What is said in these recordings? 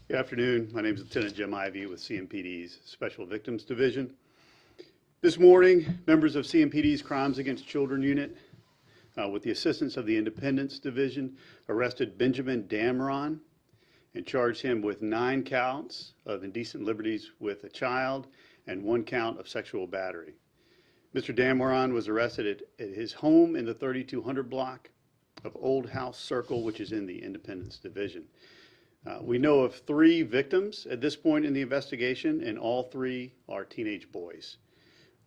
Good afternoon. My name is Lieutenant Jim Ivey with CMPD's Special Victims Division. This morning, members of CMPD's Crimes Against Children Unit, with the assistance of the Independence Division, arrested Benjamin Damron and charged him with 9 counts of indecent liberties with a child and 1 count of sexual battery. Mr. Damron was arrested at his home in the 3200 block of Old House Circle, which is in the Independence Division. We know of 3 victims at this point in the investigation, and all 3 are teenage boys.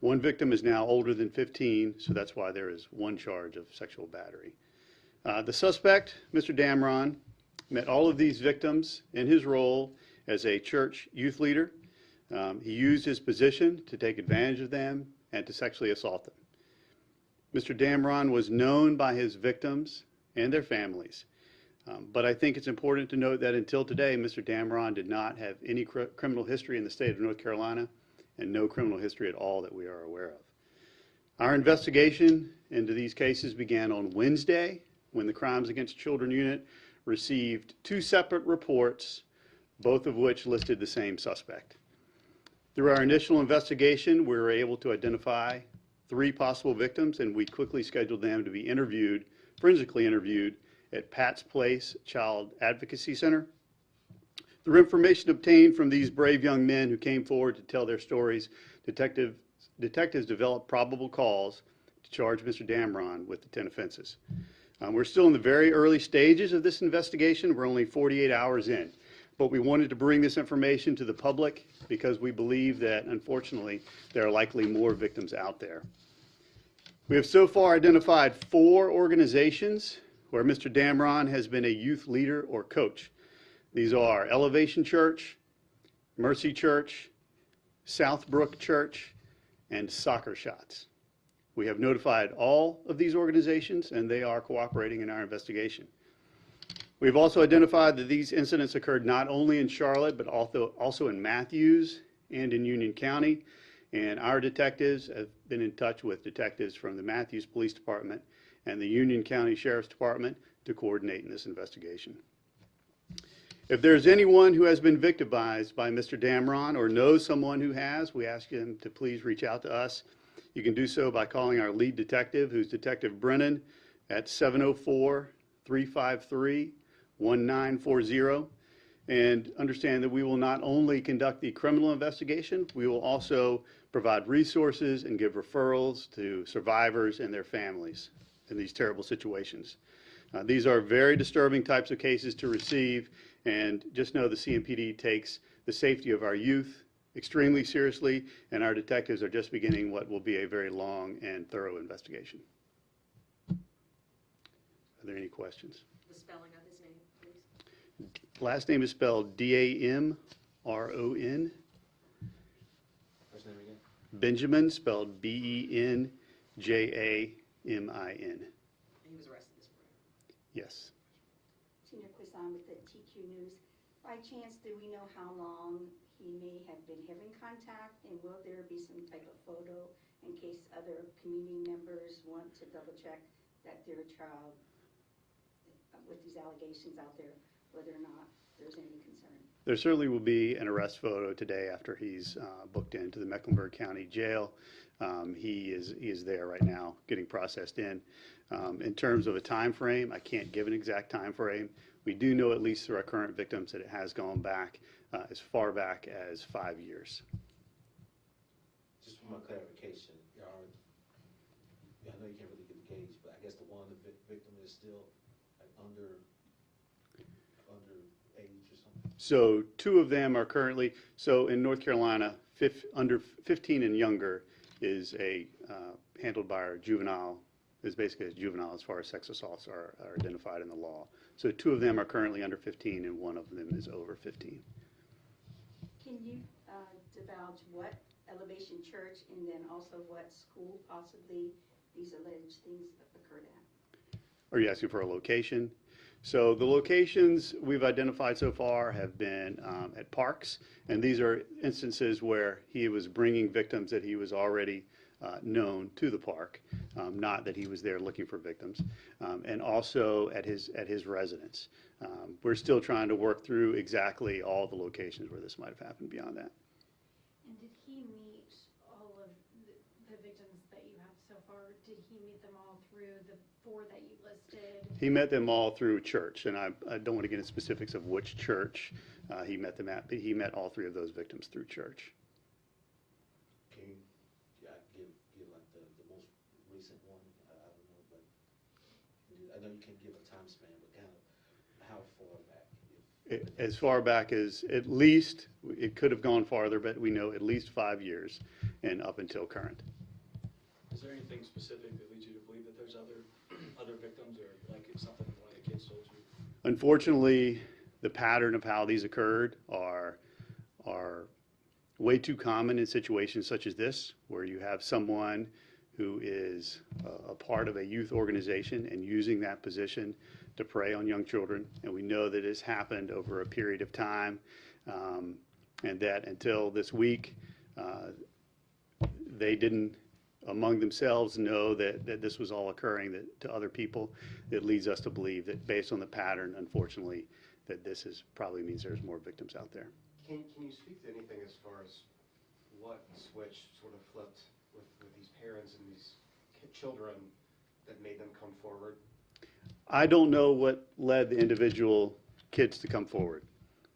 1 victim is now older than 15, so that's why there is 1 charge of sexual battery. The suspect, Mr. Damron, met all of these victims in his role as a church youth leader. He used his position to take advantage of them and to sexually assault them. Mr. Damron was known by his victims and their families. But I think it's important to note that until today, Mr. Damron did not have any criminal history in the state of North Carolina and no criminal history at all that we are aware of. Our investigation into these cases began on Wednesday when the Crimes Against Children Unit received 2 separate reports, both of which listed the same suspect. Through our initial investigation, we were able to identify 3 possible victims, and we quickly scheduled them to be interviewed, forensically interviewed, at Pat's Place Child Advocacy Center. Through information obtained from these brave young men who came forward to tell their stories, detectives developed probable cause to charge Mr. Damron with the 10 offenses. We're still in the very early stages of this investigation. We're only 48 hours in, but we wanted to bring this information to the public because we believe that, unfortunately, there are likely more victims out there. We have so far identified 4 organizations where Mr. Damron has been a youth leader or coach. These are Elevation Church, Mercy Church, Southbrook Church, and Soccer Shots. We have notified all of these organizations, and they are cooperating in our investigation. We've also identified that these incidents occurred not only in Charlotte, but also in Matthews and in Union County. And our detectives have been in touch with detectives from the Matthews Police Department and the Union County Sheriff's Department to coordinate in this investigation. If there's anyone who has been victimized by Mr. Damron or knows someone who has, we ask him to please reach out to us. You can do so by calling our lead detective, who's Detective Brennan, at 704-353-1940. And understand that we will not only conduct the criminal investigation, we will also provide resources and give referrals to survivors and their families in these terrible situations. These are very disturbing types of cases to receive, and just know the CMPD takes the safety of our youth extremely seriously, and our detectives are just beginning what will be a very long and thorough investigation. Are there any questions? The spelling of his name, please. Last name is spelled Damron. First name again? Benjamin, spelled Benjamin. And he was arrested this morning. Yes. Tina Quizon with the TQ News. By chance, do we know how long he may have been having contact, and will there be some type of photo in case other community members want to double check that their child, with these allegations out there, whether or not there's any concern? There certainly will be an arrest photo today after he's booked into the Mecklenburg County Jail. He is there right now getting processed in. In terms of a time frame, I can't give an exact time frame. We do know, at least through our current victims, that it has gone back as far back as 5 years. Just for my clarification, I know you can't really get the gauge, but I guess the victim is still like under age or something? So 2 of them are currently, so in North Carolina, under 15 and younger is handled by our juvenile, is basically a juvenile as far as sex assaults are identified in the law. So 2 of them are currently under 15 and 1 of them is over 15. Can you divulge what Elevation Church and then also what school possibly these alleged things occurred at? Are you asking for a location? So the locations we've identified so far have been at parks, and these are instances where he was bringing victims that he was already known to the park, not that he was there looking for victims, and also at his residence. We're still trying to work through exactly all the locations where this might have happened beyond that. And did he meet all of the victims that you have so far? Did he meet them all through the 4 that you listed? He met them all through church, and I don't want to get into specifics of which church he met them at, but he met all 3 of those victims through church. Can you give like the most recent one? I don't know, but I know you can't give a time span, but kind of how far back? As far back as at least, it could have gone farther, but we know at least 5 years and up until current. Is there anything specific that leads you to believe that there's other victims, or like it's something one of the kids told you? Unfortunately, the pattern of how these occurred are way too common in situations such as this, where you have someone who is a part of a youth organization and using that position to prey on young children. And we know that it's happened over a period of time, and that until this week, they didn't among themselves know that this was all occurring to other people. It leads us to believe that based on the pattern, unfortunately, that this is probably means there's more victims out there. Can you speak to anything as far as what switch sort of flipped with these parents and these children that made them come forward? I don't know what led the individual kids to come forward.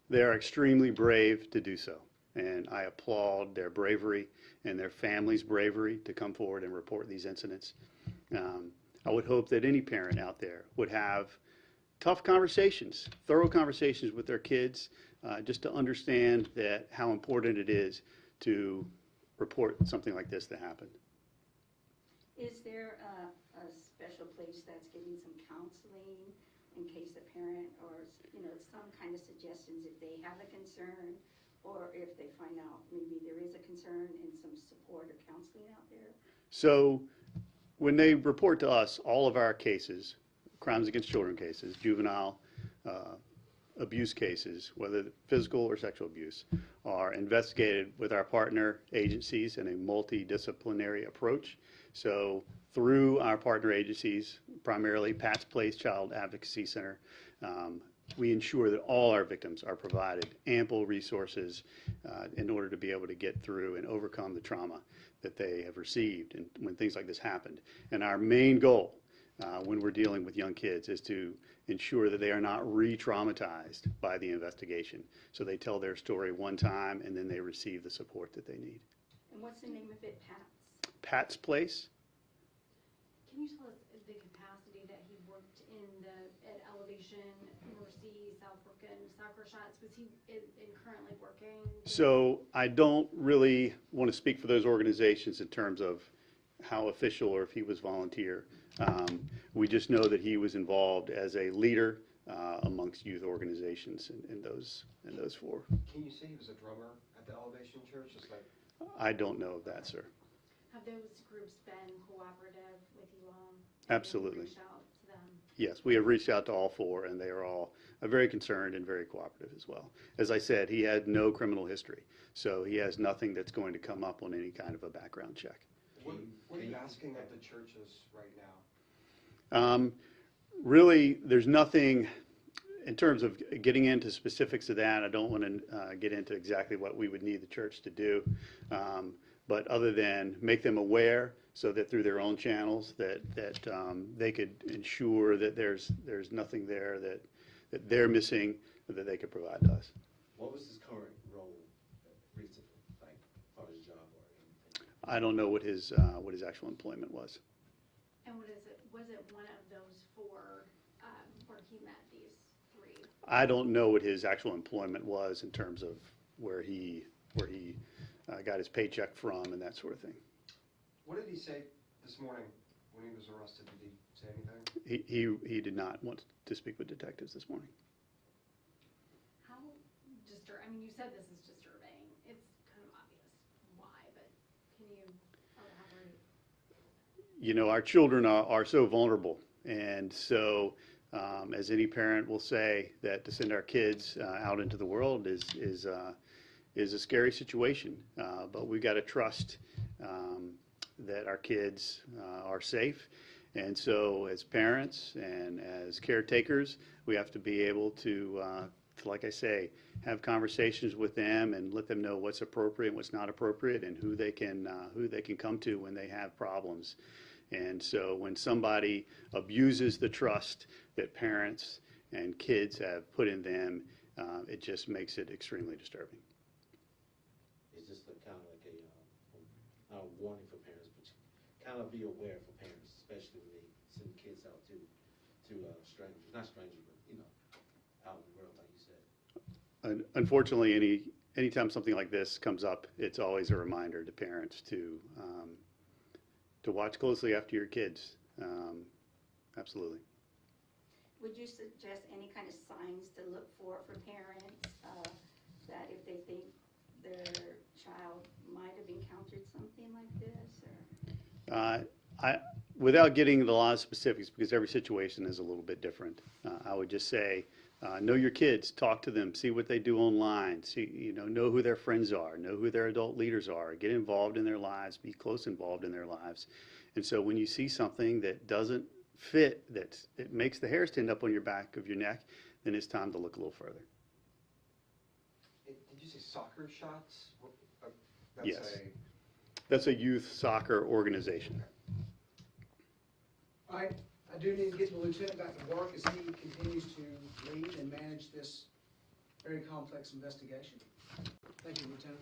They are extremely brave to do so, and I applaud their bravery and their families' bravery to come forward and report these incidents. I would hope that any parent out there would have tough conversations, thorough conversations with their kids, just to understand that how important it is to report something like this that happened. Is there a special place that's giving some counseling in case the parent or, some kind of suggestions if they have a concern or if they find out maybe there is a concern and some support or counseling out there? So when they report to us, all of our cases, crimes against children cases, juvenile abuse cases, whether physical or sexual abuse, are investigated with our partner agencies in a multidisciplinary approach. So through our partner agencies, primarily Pat's Place Child Advocacy Center, we ensure that all our victims are provided ample resources in order to be able to get through and overcome the trauma that they have received and when things like this happened. And our main goal when we're dealing with young kids is to ensure that they are not re-traumatized by the investigation. So they tell their story one time and then they receive the support that they need. And what's the name of it, Pat's? Pat's Place. Can you tell us the capacity that he worked at Elevation, Mercy, South Brooklyn, Soccer Shots? Was he currently working? So I don't really want to speak for those organizations in terms of how official or if he was volunteer. We just know that he was involved as a leader amongst youth organizations in those 4. Can you say he was a drummer at the Elevation Church? I don't know of that, sir. Have those groups been cooperative with you all? Absolutely. Reach out to them? Yes, we have reached out to all 4, and they are all very concerned and very cooperative as well. As I said, he had no criminal history, so he has nothing that's going to come up on any kind of a background check. What are you asking of the churches right now? Really, there's nothing in terms of getting into specifics of that. I don't want to get into exactly what we would need the church to do, but other than make them aware so that through their own channels that they could ensure that there's nothing there that they're missing that they could provide to us. What was his current role recently, like part of his job or anything? I don't know what his actual employment was. And what is it? Was it one of those 4 where he met these 3? I don't know what his actual employment was in terms of where he got his paycheck from and that sort of thing. What did he say this morning when he was arrested? Did he say anything? He did not want to speak with detectives this morning. How disturbing? I mean, you said this is disturbing. It's kind of obvious why, but can you elaborate? Our children are so vulnerable, and so as any parent will say, that to send our kids out into the world is a scary situation. But we've got to trust that our kids are safe. And so as parents and as caretakers, we have to be able to, like I say, have conversations with them and let them know what's appropriate and what's not appropriate and who they can come to when they have problems. And so when somebody abuses the trust that parents and kids have put in them, it just makes it extremely disturbing. It's just kind of like a warning for parents, but kind of be aware for parents, especially when they send kids out to strangers, not strangers, but, you know, out in the world, like you said. Unfortunately, anytime something like this comes up, it's always a reminder to parents to watch closely after your kids. Absolutely. Would you suggest any kind of signs to look for parents, that if they think their child might have encountered something like this, or? Without getting into a lot of specifics, because every situation is a little bit different, I would just say, know your kids, talk to them, see what they do online, know who their friends are, know who their adult leaders are, get involved in their lives, be close involved in their lives. And so when you see something that doesn't fit, it makes the hairs stand up on your back of your neck, then it's time to look a little further. Did you say soccer shots? Yes. That's a youth soccer organization. All right, I do need to get the lieutenant back to work as he continues to lead and manage this very complex investigation. Thank you, Lieutenant.